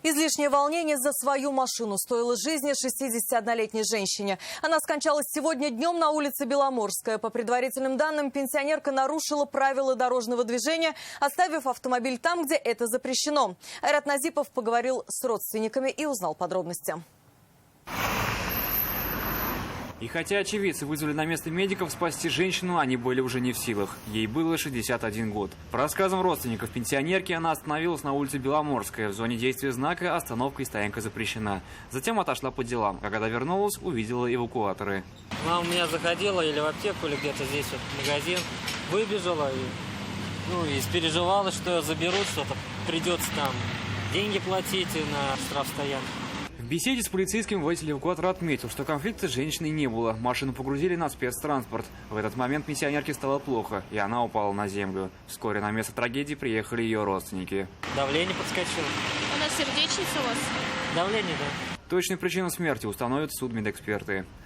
Излишнее волнение за свою машину стоило жизни 61-летней женщине. Она скончалась сегодня днем на улице Беломорская. По предварительным данным, пенсионерка нарушила правила дорожного движения, оставив автомобиль там, где это запрещено. Айрат Назипов поговорил с родственниками и узнал подробности. И хотя очевидцы вызвали на место медиков спасти женщину, они были уже не в силах. Ей было 61 год. По рассказам родственников пенсионерки, она остановилась на улице Беломорская. В зоне действия знака остановка и стоянка запрещена. Затем отошла по делам. А когда вернулась, увидела эвакуаторы. Мама у меня заходила или в аптеку, или где-то здесь вот в магазин. Выбежала и испереживала, что ее заберут, что-то придется там деньги платить на штрафстоянку. В беседе с полицейским водитель эвакуатора отметил, что конфликта с женщиной не было. Машину погрузили на спецтранспорт. В этот момент пенсионерке стало плохо, и она упала на землю. Вскоре на место трагедии приехали ее родственники. Давление подскочило. У нас сердечница у вас? Давление, да. Точную причину смерти установят судмедэксперты.